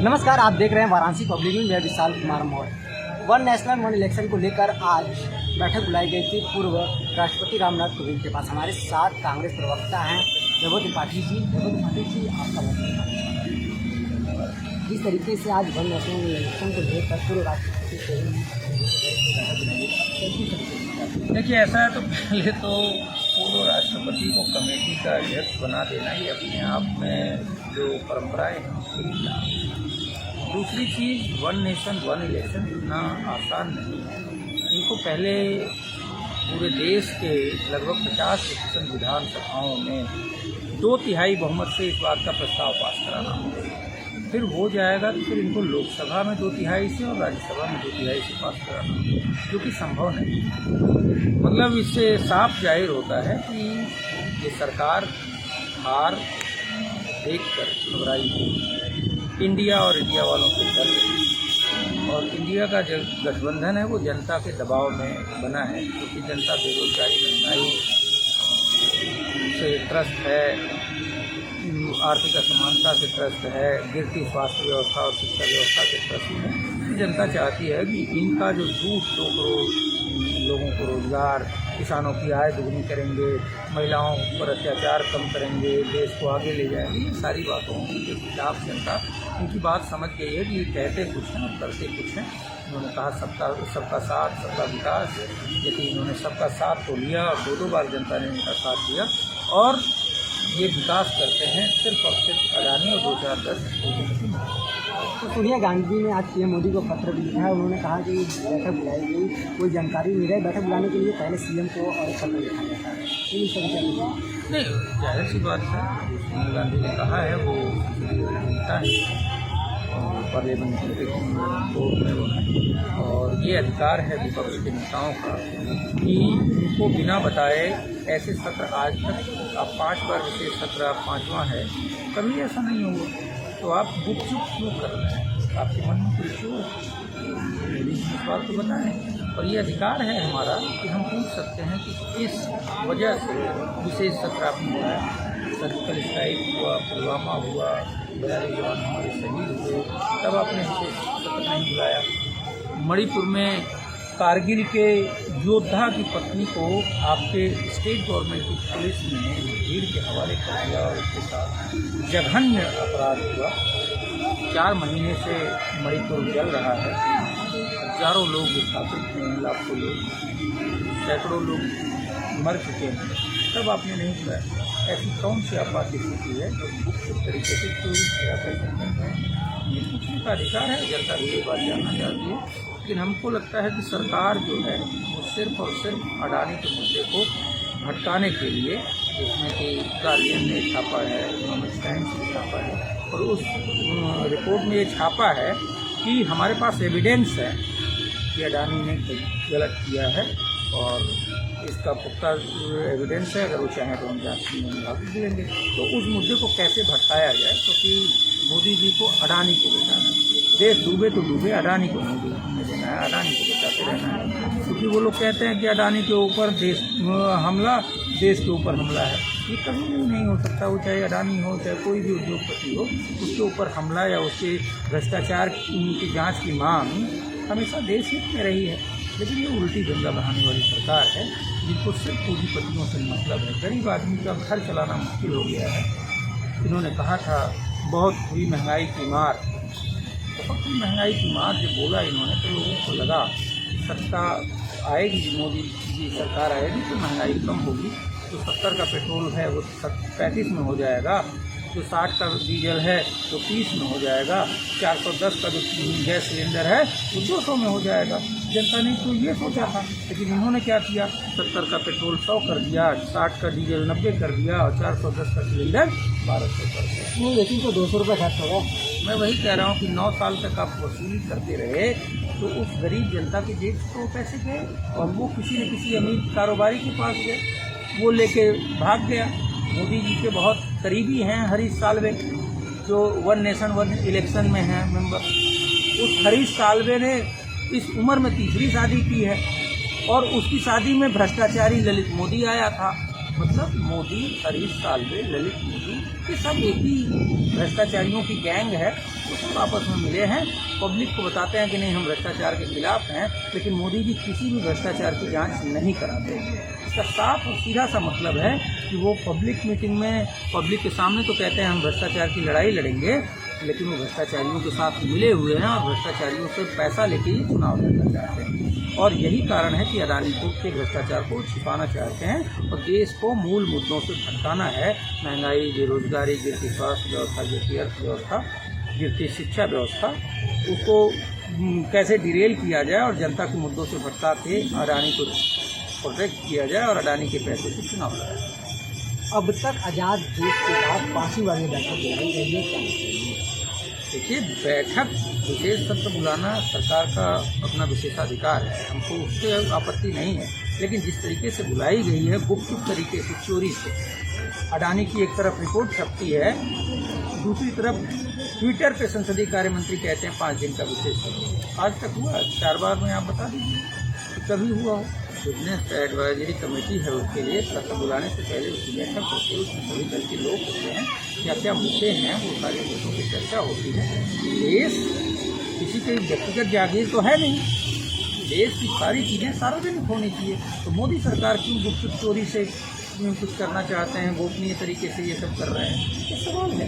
नमस्कार, आप देख रहे हैं वाराणसी पब्लिक न्यूज। मैं Vishal Kumar Maurya. One nation one election को लेकर आज बैठक बुलाई गई थी पूर्व राष्ट्रपति रामनाथ कोविंद के पास। हमारे साथ कांग्रेस प्रवक्ता हैं वैभव त्रिपाठी जी। वैभव त्रिपाठी जी, आपका जिस तरीके से आज वन नेशनल इलेक्शन को लेकर पूर्व राष्ट्रपति देखिए, ऐसा है तो पहले तो पूर्व राष्ट्रपति को कमेटी का अध्यक्ष बना देना ही अपने आप में जो परंपराएं हैं उसके खिलाफ। दूसरी चीज़, वन नेशन वन इलेक्शन इतना आसान नहीं है। इनको पहले पूरे देश के लगभग 50% विधानसभाओं में 2/3 बहुमत से इस बात का प्रस्ताव पास कराना होगा। फिर हो जाएगा तो फिर इनको लोकसभा में 2/3 से और राज्यसभा में 2/3 से पास कराना होगा, जो कि संभव नहीं है। मतलब इससे साफ जाहिर होता है कि ये सरकार हार देखकर घबराई हुई इंडिया और इंडिया वालों के डर है। और इंडिया का जो गठबंधन है वो जनता के दबाव में बना है, क्योंकि जनता बेरोजगारी, महंगाई से त्रस्त है, आर्थिक असमानता से त्रस्त है, गिरती स्वास्थ्य व्यवस्था और शिक्षा व्यवस्था से त्रस्त है। जनता चाहती है कि इनका जो झूठ 2 करोड़ लोगों को रोजगार, किसानों की आय दुगनी करेंगे, महिलाओं पर अत्याचार कम करेंगे, देश को आगे ले जाएंगे, ये सारी बातों के खिलाफ जनता इनकी बात समझ गई है कि ये कहते कुछ हैं और करते कुछ हैं। उन्होंने कहा सबका साथ, सबका विकास, लेकिन इन्होंने सबका साथ तो लिया और 2 बार जनता ने इनका साथ दिया। और ये विकास करते हैं सिर्फ और सिर्फ अडानी और 2-4-10। तो सोनिया गांधी ने आज पीएम मोदी को पत्र भी लिखा है। उन्होंने कहा कि बैठक बुलाई गई, कोई जानकारी नहीं रही। बैठक बुलाने के लिए पहले सीएम को और एक पत्र लिखा जाता है। नहीं, जाहिर सी बात है, सोनिया गांधी ने कहा है वो नेता है और पार्लियामेंट्री कोर्ट में वो है, और ये अधिकार है विपक्ष के नेताओं का कि उनको बिना बताए ऐसे सत्र, आज तक आप 5 बार विशेष सत्र, आप 5वां है, कभी ऐसा नहीं हुआ। तो आप गुपचुप क्यों कर रहे हैं? आपके मन में कुछ मेरी सवाल तो बताएं। और ये अधिकार है हमारा कि हम पूछ सकते हैं कि इस वजह से विशेष सत्र आपने बुलाया। सर्जिकल स्ट्राइक हुआ, पुलवामा हुआ, 42 जवान हमारे शहीद हुए, तब आपने विशेष सत्र नहीं बुलाया। मणिपुर में कारगिल के योद्धा की पत्नी को आपके स्टेट गवर्नमेंट की पुलिस ने भीड़ के हवाले कर दिया और उसके साथ जघन्य अपराध हुआ। 4 महीने से मणिपुर जल रहा है, हजारों लोग विस्थापित हैं, लाखों लोग, सैकड़ों लोग मर चुके हैं, तब आपने नहीं बुलाया। ऐसी कौन सी आपात स्थिति है जो गुप्त तरीके से चोरी किया कर सकते हैं? ये पूछने का अधिकार है, जनता भी ये बात जानना चाहती है। लेकिन हमको लगता है कि सरकार जो है वो सिर्फ और सिर्फ अडानी के मुद्दे को भटकाने के लिए, जिसमें कि गार्डियन ने छापा है, इकोनॉमिक टाइम्स ने छापा है, और उस रिपोर्ट में ये छापा है कि हमारे पास एविडेंस है कि अडानी ने गलत किया है और इसका पुख्ता एविडेंस है। अगर वो चाहें तो हम जांच में भाग देंगे। तो उस मुद्दे को कैसे भटकाया जाए, क्योंकि मोदी जी को अडानी को बचाना है। देश डूबे तो डूबे, अडानी को नहीं डूबने देना है, अडानी को बचाते रहना है। क्योंकि वो लोग कहते हैं कि अडानी के ऊपर हमला, देश के ऊपर हमला है। ये कभी नहीं हो सकता। वो चाहे अडानी हो, चाहे कोई भी उद्योगपति हो, उसके ऊपर हमला या उसके भ्रष्टाचार की जाँच की मांग हमेशा देश हित में रही है। लेकिन ये उल्टी दंगा बढ़ाने वाली सरकार है, जिनको सिर्फ पूंजीपतियों से मतलब है। गरीब आदमी का घर चलाना मुश्किल हो गया है। इन्होंने कहा था बहुत हुई महंगाई की मार, बहुत ही महंगाई की मार जब बोला इन्होंने तो लोगों को लगा सत्ता आएगी, मोदी जी सरकार आएगी तो महंगाई कम होगी। जो 70 का पेट्रोल है वो 35 में हो जाएगा, जो 60 का डीजल है तो 30 में हो जाएगा, 410 का जो गैस सिलेंडर है वो 200 में हो जाएगा। जनता ने तो ये सोचा था, लेकिन इन्होंने क्या किया, 70 का पेट्रोल 100 कर दिया, 60 का डीजल 90 कर दिया और 410 का सिलेंडर 1200 कर दिया। नहीं, लेकिन तो 200 रुपये खर्च होगा। मैं वही कह रहा हूँ कि 9 साल तक आप वसूली करते रहे तो उस गरीब जनता के जेब से तो पैसे गए और वो किसी न किसी अमीर कारोबारी के पास गए, वो लेके भाग गया। मोदी जी के बहुत करीबी हैं हरीश साल्वे, जो वन नेशन वन इलेक्शन में हैं मेंबर। उस हरीश साल्वे ने इस उम्र में तीसरी शादी की है और उसकी शादी में भ्रष्टाचारी ललित मोदी आया था। मतलब मोदी, हरीश साल्वे, ललित मोदी, ये सब एक ही भ्रष्टाचारियों की गैंग है। तो सब आपस में मिले हैं, पब्लिक को बताते हैं कि नहीं हम भ्रष्टाचार के खिलाफ हैं, लेकिन मोदी जी किसी भी भ्रष्टाचार की जांच नहीं कराते। इसका साफ और सीधा सा मतलब है कि वो पब्लिक मीटिंग में पब्लिक के सामने तो कहते हैं हम भ्रष्टाचार की लड़ाई लड़ेंगे, लेकिन वो भ्रष्टाचारियों के साथ मिले हुए हैं और भ्रष्टाचारियों से पैसा लेके ही चुनाव लड़ना चाहते हैं। और यही कारण है कि अडानी के भ्रष्टाचार को छिपाना चाहते हैं और देश को मूल मुद्दों से भटकाना है। महंगाई, बेरोजगारी, गिरती स्वास्थ्य व्यवस्था, गिरती अर्थव्यवस्था, गिरती शिक्षा व्यवस्था, उसको कैसे डिरेल किया जाए और जनता के मुद्दों से भटका के अडानी को प्रोटेक्ट किया जाए और अडानी के पैसे से चुनाव लड़ा जाए। अब तक आज़ाद देश के बाद 5वीं वाली बैठक बुलाई गई है। देखिए, बैठक विशेष सत्र बुलाना सरकार का अपना विशेषाधिकार है, हमको उससे आपत्ति नहीं है, लेकिन जिस तरीके से बुलाई गई है गुप्त तरीके से, चोरी से, अडानी की एक तरफ रिपोर्ट छपती है, दूसरी तरफ ट्विटर पे संसदीय कार्य मंत्री कहते हैं 5 दिन का विशेष सत्र। आज तक हुआ 4 बार में, आप बता दीजिए कि कभी हुआ हो। बिजनेस एडवाइजरी कमेटी है, उसके लिए सत्र बुलाने से पहले उसकी बैठक होती है, उसमें सभी दल के लोग होते हैं, क्या क्या मुद्दे हैं वो सारे मुद्दों की चर्चा होती है। देश किसी के व्यक्तिगत जागीर तो है नहीं, देश की सारी चीज़ें सार्वजनिक होनी चाहिए। तो मोदी सरकार क्यों गुप्त चोरी से कुछ करना चाहते हैं, गोपनीय तरीके से ये सब कर रहे हैं, ये सवाल है।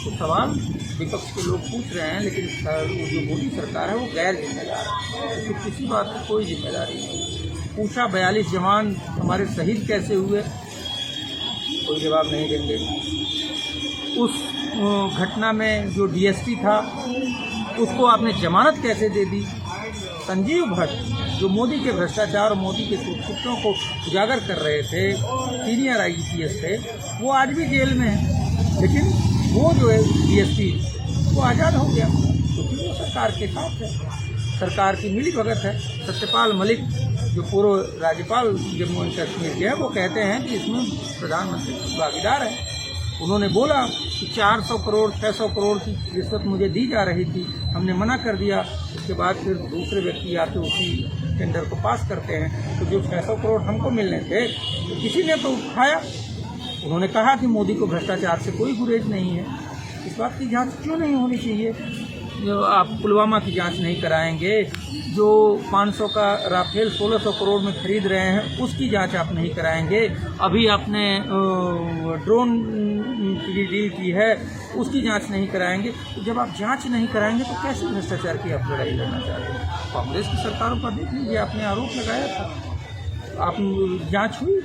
तो सवाल विपक्ष के लोग पूछ रहे हैं, लेकिन जो मोदी सरकार है वो गैर जिम्मेदार है, तो किसी बात की कोई जिम्मेदारी नहीं। पूछा 42 जवान हमारे शहीद कैसे हुए, कोई जवाब नहीं देंगे। उस घटना में जो डीएसपी था उसको आपने जमानत कैसे दे दी। संजीव भट्ट जो मोदी के भ्रष्टाचार और मोदी के कुत्तों को उजागर कर रहे थे, सीनियर आईपीएस थे, वो आज भी जेल में है, लेकिन वो जो है डीएसपी वो आज़ाद हो गया क्योंकि वो सरकार के साथ है, सरकार की मिलीभगत है। सत्यपाल मलिक जो पूर्व राज्यपाल जम्मू एंड कश्मीर के हैं, वो कहते हैं कि इसमें प्रधानमंत्री भागीदार है। उन्होंने बोला कि 400 करोड़ 600 करोड़ की रिश्वत मुझे दी जा रही थी, हमने मना कर दिया। उसके बाद फिर दूसरे व्यक्ति आके उसी टेंडर को पास करते हैं। तो जो 600 करोड़ हमको मिलने थे तो किसी ने तो उठाया। उन्होंने कहा कि मोदी को भ्रष्टाचार से कोई गुरेज नहीं है। इस बात की जांच क्यों नहीं होनी चाहिए? जो आप पुलवामा की जांच नहीं कराएंगे, जो 500 का राफेल 1600 करोड़ में खरीद रहे हैं उसकी जांच आप नहीं कराएंगे, अभी आपने ड्रोन की डील की है उसकी जांच नहीं कराएंगे। तो जब आप जांच नहीं कराएंगे तो कैसे भ्रष्टाचार की आप लड़ाई लड़ना चाहते हैं? कांग्रेस की सरकारों पर देख लीजिए, आपने आरोप लगाया था, आप जांच हुई,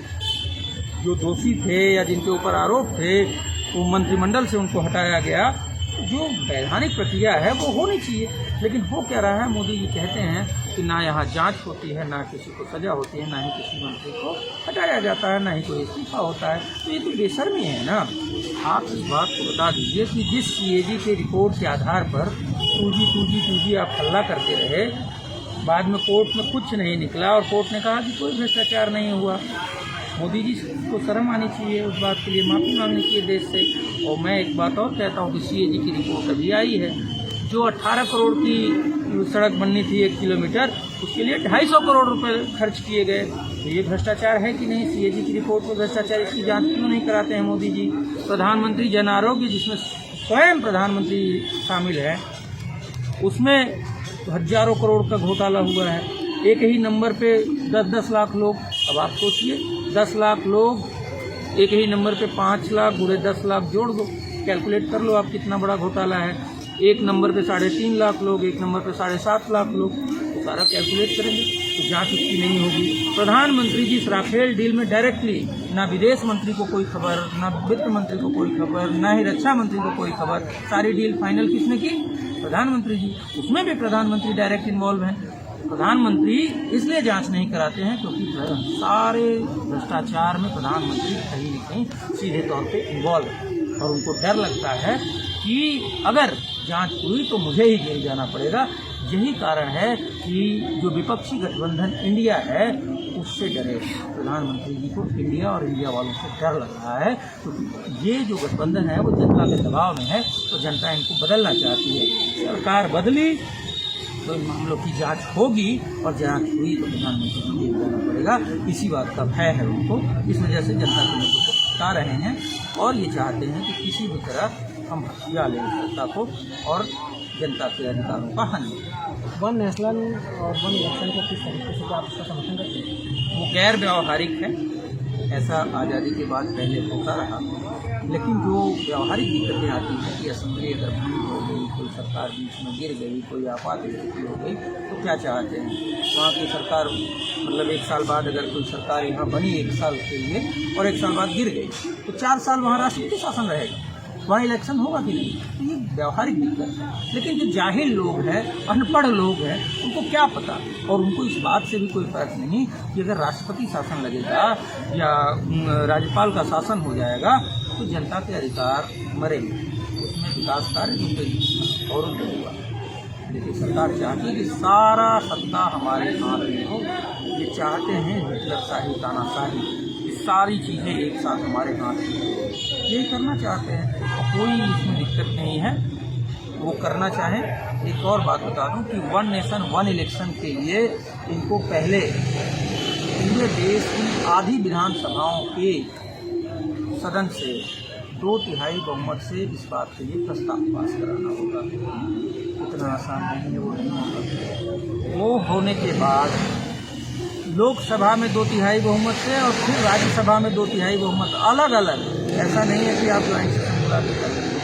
जो दोषी थे या जिनके ऊपर आरोप थे वो मंत्रिमंडल से उनको हटाया गया। जो वैधानिक प्रक्रिया है वो होनी चाहिए, लेकिन हो क्या रहा है? मोदी जी कहते हैं कि ना यहाँ जांच होती है, ना किसी को सजा होती है, ना ही किसी मंत्री को हटाया जाता है, ना ही कोई इस्तीफा होता है। तो ये तो बेशर्मी है ना। आप इस बात को बता दीजिए कि जिस सीएजी के रिपोर्ट के आधार पर 2G आप हल्ला करते रहे, बाद में कोर्ट में कुछ नहीं निकला और कोर्ट ने कहा कि कोई भ्रष्टाचार नहीं हुआ। मोदी जी को शर्म आनी चाहिए, उस बात के लिए माफ़ी मांगनी चाहिए देश से। और मैं एक बात और कहता हूँ कि सीएजी की रिपोर्ट अभी आई है, जो 18 करोड़ की सड़क बननी थी 1 किलोमीटर, उसके लिए 250 करोड़ रुपए खर्च किए गए। तो ये भ्रष्टाचार है कि नहीं? सीएजी की रिपोर्ट को भ्रष्टाचार, इसकी जांच क्यों नहीं कराते हैं मोदी जी? प्रधानमंत्री जन आरोग्य जिसमें स्वयं प्रधानमंत्री शामिल है, उसमें हजारों करोड़ का घोटाला हुआ है। एक ही नंबर पे 10-10 लाख लोग, अब आप सोचिए 10 लाख लोग, एक ही नंबर पे 5 लाख गुणे 10 लाख जोड़ दो, कैलकुलेट कर लो आप कितना बड़ा घोटाला है। एक नंबर पे 3.5 लाख लोग, एक नंबर पे 7.5 लाख लोग, तो सारा कैलकुलेट करेंगे तो जांच उसकी नहीं होगी। प्रधानमंत्री जी इस राफेल डील में डायरेक्टली, ना विदेश मंत्री को कोई खबर, ना वित्त मंत्री को कोई खबर, ना ही रक्षा मंत्री को कोई खबर। सारी डील फाइनल किसने की? प्रधानमंत्री जी। उसमें भी प्रधानमंत्री डायरेक्ट इन्वॉल्व हैं। प्रधानमंत्री इसलिए जांच नहीं कराते हैं क्योंकि सारे भ्रष्टाचार में प्रधानमंत्री कहीं न कहीं सीधे तौर पे इन्वॉल्व है और उनको डर लगता है कि अगर जांच हुई तो मुझे ही जेल जाना पड़ेगा। यही कारण है कि जो विपक्षी गठबंधन इंडिया है उससे डरे प्रधानमंत्री जी को, इंडिया और इंडिया वालों से डर लग रहा है क्योंकि ये जो गठबंधन है वो जनता के दबाव में है, तो जनता इनको बदलना चाहती है। सरकार बदली तो इन मामलों की जांच होगी, और जांच हुई तो प्रधानमंत्री को जेल जाना पड़ेगा। इसी बात का भय है उनको, इस वजह से जनता के मुद्दों को हटा रहे हैं और ये चाहते हैं कि किसी भी तरह हम हथिया लें सत्ता को और जनता के अधिकारों का हनन। वन नेशनल और वन इलेक्शन को किस तरीके से आप उसका समर्थन करते हैं? वो गैर व्यावहारिक है, ऐसा आज़ादी के बाद पहले होता रहा, लेकिन जो व्यावहारिक दिक्कतें आती हैं कि असेंबली अगर भंग हो गई, कोई सरकार बीच में गिर गई, कोई आपात स्थिति हो गई, तो क्या चाहते हैं वहाँ की सरकार, मतलब 1 साल बाद अगर कोई सरकार यहाँ बनी 1 साल के लिए और 1 साल बाद गिर गई तो 4 साल वहाँ राष्ट्रपति शासन रहेगा, वहाँ इलेक्शन होगा कि नहीं? तो ये व्यावहारिक दिक्कत है। लेकिन जो जाहिल लोग हैं, अनपढ़ लोग हैं, उनको क्या पता, और उनको इस बात से भी कोई फर्क नहीं कि अगर राष्ट्रपति शासन लगेगा या राज्यपाल का शासन हो जाएगा तो जनता के अधिकार मरेंगे, उसमें विकास कार्य रुकेंगे और होगा। लेकिन सरकार चाहती है कि सारा सत्ता हमारे हाथ में हो। ये चाहते हैं हिटलरशाही, तानाशाही, ये सारी चीज़ें एक साथ हमारे हाथ में हो, ये करना चाहते हैं। कोई इसमें दिक्कत नहीं है, वो करना चाहें। एक और बात बता दूं कि वन नेशन वन इलेक्शन के लिए इनको पहले पूरे देश की आधी विधानसभाओं के सदन से 2/3 बहुमत से इस बात के लिए प्रस्ताव पास कराना होगा। इतना आसान नहीं है, वो नहीं होगा। वो होने के बाद लोकसभा में 2/3 बहुमत से और फिर राज्यसभा में 2/3 बहुमत, अलग अलग, ऐसा नहीं है कि आप ज्वाइंट सेशन बुला के कर लेंगे,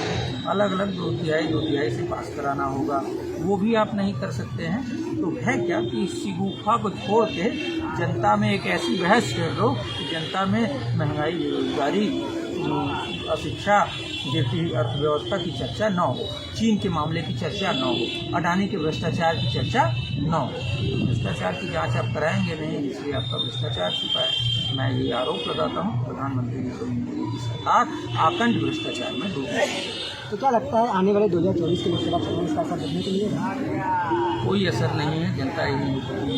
अलग अलग 2/3 से पास कराना होगा। वो भी आप नहीं कर सकते हैं। तो है क्या कि इस शिगुफा को छोड़ के जनता में एक ऐसी बहस कर दो कि जनता में महंगाई, बेरोजगारी, अशिक्षा जैसी अर्थव्यवस्था की चर्चा न हो, चीन के मामले की चर्चा न हो, अडानी के भ्रष्टाचार की चर्चा न हो। भ्रष्टाचार की जांच आप कराएंगे नहीं, इसलिए आपका भ्रष्टाचार छिपा है। मैं ये आरोप लगाता हूँ प्रधानमंत्री की सरकार आकंठ भ्रष्टाचार में डूबी है। तो क्या लगता है आने वाले 2024 के लोकसभा चुनाव में इसका असर देखने को मिलेगा? कोई असर नहीं है, जनता इन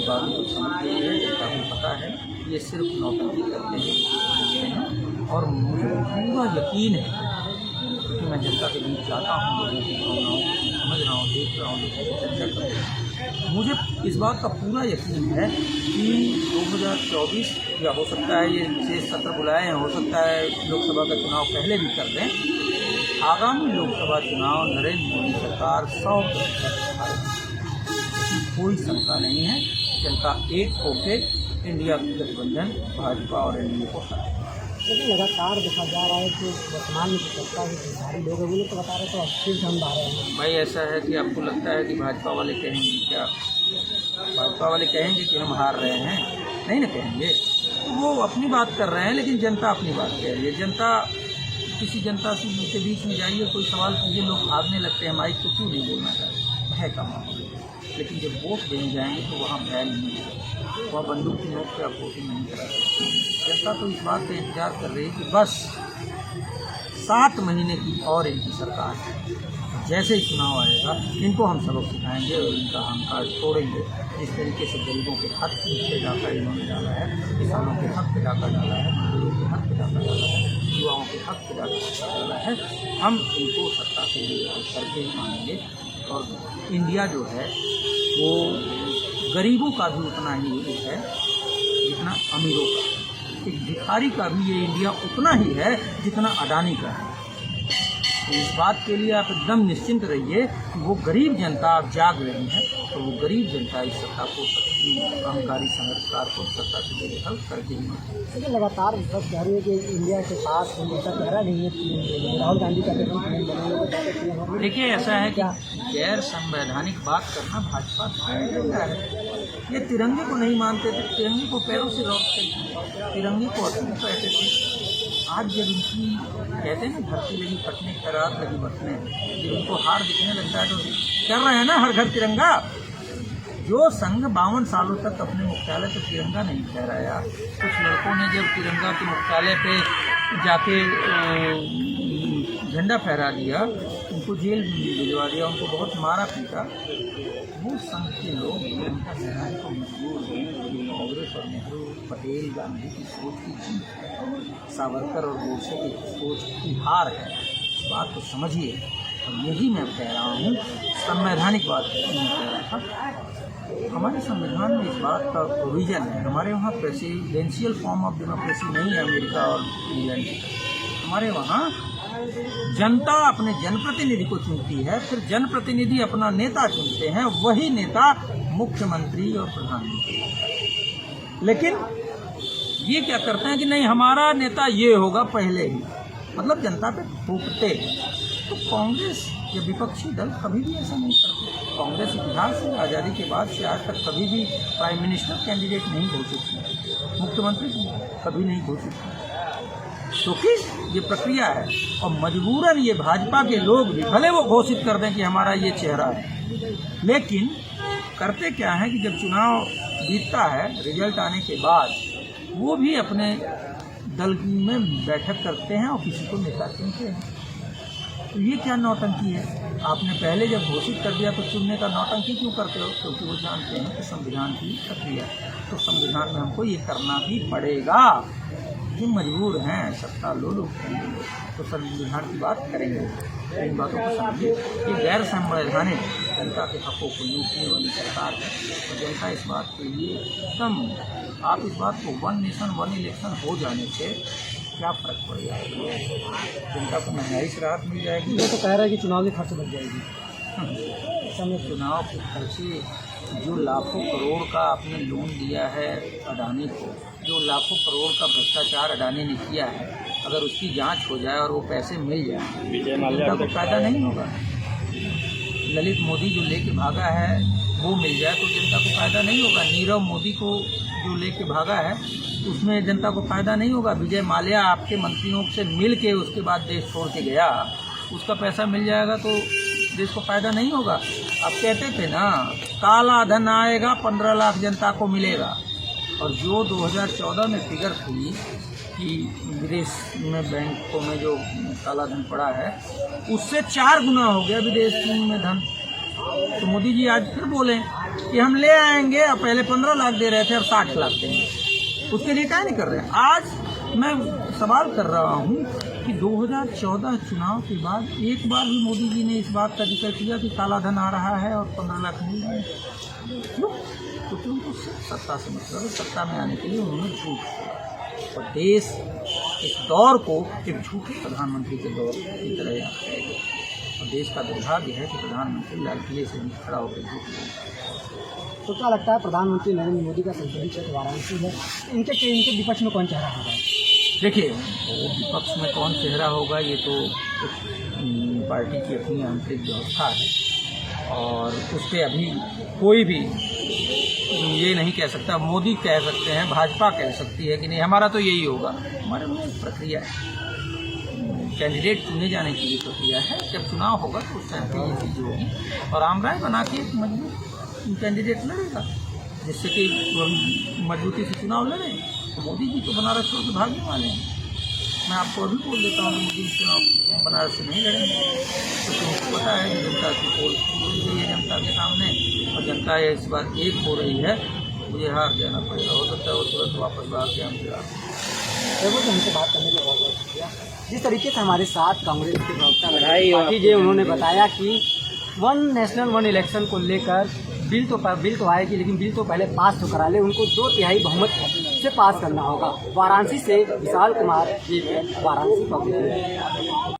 बातों को समझ गई है, जनता को पता है ये सिर्फ नौटंकी करते हैं। और मुझे पूरा यकीन है कि मैं जनता के बीच जाता हूँ, लोगों की भावनाओं को समझ रहा हूँ, देख रहा हूँ, लोगों से चर्चा कर रहा हूँ। मुझे इस बात का पूरा यकीन है कि 2024 या हो सकता है ये विशेष सत्र बुलाए हैं, हो सकता है लोकसभा का चुनाव पहले भी कर दें। आगामी लोकसभा चुनाव नरेंद्र मोदी सरकार 100% कोई शंका नहीं है। जनता एक होके इंडिया गठबंधन भाजपा और एनडीए को हटाएगी। लेकिन लगातार देखा जा रहा है कि वर्तमान में जो सत्ता है, जो सारे लोग हैं वो लोग तो बता रहे हैं तो फिर से हम आ रहे हैं। भाई ऐसा है कि आपको लगता है कि भाजपा वाले कहेंगे क्या? भाजपा वाले कहेंगे कि हम हार रहे हैं? नहीं ना कहेंगे। तो वो अपनी बात कर रहे हैं, लेकिन जनता अपनी बात कह रही है। जनता, किसी जनता के बीच में जाइए, कोई सवाल कीजिए, लोग भागने लगते हैं, माइक को क्यों नहीं बोलना चाहते? भय का माहौल। लेकिन जब वोट देने जाएंगे तो वहाँ भय नहीं है, वहाँ बंदूक की नोक पे आप वोटिंग नहीं करा सकते। जनता तो इस बात का इंतजार कर रही है कि बस 7 महीने की और इनकी सरकार है। जैसे ही चुनाव आएगा इनको हम सबक सिखाएंगे और इनका अहंकार तोड़ेंगे। जिस तरीके से गरीबों के हक पे डाका इन्होंने डाला है, किसानों के हक पे डाका डाला है, मजदूरों के हक पे डाका डाला है, युवाओं के हक पे डाका डाला है, हम इनको सत्ता से करके ही मानेंगे। और इंडिया जो है वो गरीबों का भी उतना ही है जितना अमीरों का। एक भिखारी का भी ये इंडिया उतना ही है जितना अडानी का है। तो इस बात के लिए आप एकदम निश्चिंत रहिए कि वो गरीब जनता आप जाग रही है, तो वो गरीब जनता इस सत्ता को, अहंकारी संघर्षकार को सत्ता से बेदखल करके ही माने। लेकिन लगातार बस कह रही है कि इंडिया के पास नेता कह नहीं है, राहुल गांधी का देखिए ऐसा है कि गैर संवैधानिक बात करना भाजपा का है। ये तिरंगे को नहीं मानते थे, तिरंगे को पैरों से रोकते थे, तिरंगे को अपने कहते थे। आज जब इनकी कहते हैं ना धरती लगी फटने, खैरात लगी बटने, जब इनको हार दिखने लगता है तो कर रहे हैं ना हर घर तिरंगा। जो संघ 52 सालों तक अपने मुख्यालय पर तिरंगा नहीं फहराया, कुछ लड़कों ने जब तिरंगा के मुख्यालय पे जाके झंडा फहरा दिया, उनको जेल में भिजवा दिया, उनको बहुत मारा पीटा। वो संघ के लोग तिरंगा फहराने को मजबूर हुए। कांग्रेस और नेहरू, पटेल, गांधी की सोच की जीत है, सावरकर और गोडसे की सोच की हार है। इस बात को समझिए यही मैं कह रहा हूँ, संवैधानिक बात मैं कह रहा था। हमारे संविधान में इस बात का प्रोविजन है, हमारे वहाँ प्रेसिडेंशियल फॉर्म ऑफ डेमोक्रेसी नहीं है अमेरिका और इंग्लैंड। हमारे वहाँ जनता अपने जनप्रतिनिधि को चुनती है, फिर जनप्रतिनिधि अपना नेता चुनते हैं, वही नेता मुख्यमंत्री और प्रधानमंत्री। लेकिन ये क्या करते हैं कि नहीं हमारा नेता ये होगा पहले ही, मतलब जनता पे थोपते हैं। तो कांग्रेस या विपक्षी दल कभी भी ऐसा नहीं करते। कांग्रेस इतिहास से आज़ादी के बाद से आज तक कभी भी प्राइम मिनिस्टर कैंडिडेट नहीं घोषित की, मुख्यमंत्री कभी नहीं घोषित की, क्योंकि ये प्रक्रिया है। और मजबूरन ये भाजपा के लोग भी भले वो घोषित कर दें कि हमारा ये चेहरा है, लेकिन करते क्या है कि जब चुनाव जीतता है, रिजल्ट आने के बाद वो भी अपने दल में बैठक करते हैं और किसी को नेता चुनते हैं। तो ये क्या नौटंकी है? आपने पहले जब घोषित कर दिया तो चुनने का नौटंकी क्यों करते हो? क्योंकि वो जानते हैं कि संविधान की प्रक्रिया है, तो संविधान में हमको ये करना भी पड़ेगा। ये मजबूर हैं, सत्ता लोग तो संविधान की बात करेंगे। इन बातों को समझिए, ये गैर संवैधानिक जनता के हकों को लूटने वाली सरकार है। और जनता इस बात के लिए एकदम, आप इस बात को वन नेशन वन इलेक्शन हो जाने से क्या फर्क पड़ जाएगा? जनता को महंगाई से राहत मिल जाएगी। ये तो कह रहा है कि चुनाव के खर्च बढ़ जाएगी। समय चुनाव के खर्चे, जो लाखों करोड़ का आपने लोन दिया है अडानी को, जो लाखों करोड़ का भ्रष्टाचार अडानी ने किया है, अगर उसकी जांच हो जाए और वो पैसे मिल जाए, जनता को फायदा नहीं होगा। ललित मोदी जो लेके भागा है वो मिल जाए तो जनता को फायदा नहीं होगा। नीरव मोदी को जो लेके भागा है उसमें जनता को फायदा नहीं होगा। विजय माल्या आपके मंत्रियों से मिल के उसके बाद देश छोड़ के गया, उसका पैसा मिल जाएगा तो देश को फायदा नहीं होगा। आप कहते थे ना, काला धन आएगा 15 लाख जनता को मिलेगा, और जो 2014 में फिगर थी कि विदेश में बैंकों में जो काला धन पड़ा है उससे 4 गुना हो गया विदेश में धन। तो मोदी जी आज फिर बोले कि हम ले आएंगे, और पहले 15 लाख दे रहे थे अब 60 लाख देंगे। उसके लिए क्या नहीं कर रहे हैं? आज मैं सवाल कर रहा हूँ कि 2014 चुनाव के बाद एक बार भी मोदी जी ने इस बात का जिक्र किया कि काला धन आ रहा है और 15 लाख मिल रहे हैं? क्यों? क्योंकि उनको सत्ता से मतलब है, सत्ता में आने के लिए उन्होंने झूठ बोला। और देश इस दौर को एक झूठे प्रधानमंत्री के दौर की तरह याद करेगा। और देश का दुर्भाग्य है कि प्रधानमंत्री लाल किले से भी खड़ा होकर झूठ बोलता। तो क्या लगता है प्रधानमंत्री नरेंद्र मोदी का संसदीय क्षेत्र वाराणसी है, इनके विपक्ष में कौन चेहरा होगा? देखिए, विपक्ष में कौन चेहरा होगा ये तो पार्टी की अपनी आंतरिक व्यवस्था है, और उस पर अभी कोई भी ये नहीं कह सकता। मोदी कह सकते हैं, भाजपा कह सकती है कि नहीं हमारा तो यही होगा। हमारे में एक प्रक्रिया है, कैंडिडेट चुने जाने की भी प्रक्रिया है। जब चुनाव होगा तो उस टाइम पर ये चीज़ होगी और आम राय बना के एक मजबूत कैंडिडेट लड़ेगा, जिससे कि मजबूती से चुनाव लड़े। तो मोदी जी तो बनारस छोड़ के भागने वाले हैं। मैं आपको अभी बोल देता हूँ कि मोदी चुनाव बनारस से नहीं लड़ेंगे, तो तुमको पता है कि जनता की पोल खुल गई है जनता के सामने, और जनता इस बार एक हो रही है, मुझे हार जाना पड़ेगा। हो सकता है वो तुरंत वापस भाग के हमसे हमसे बात करने के लिए बहुत बहुत शुक्रिया। जिस तरीके से हमारे साथ कांग्रेस के प्रवक्ता जी उन्होंने बताया कि वन नेशनल वन इलेक्शन को लेकर बिल तो आएगी, लेकिन बिल तो पहले पास तो करा ले, उनको 2/3 बहुमत से पास करना होगा। वाराणसी से विशाल कुमार, वाराणसी पब्लिक।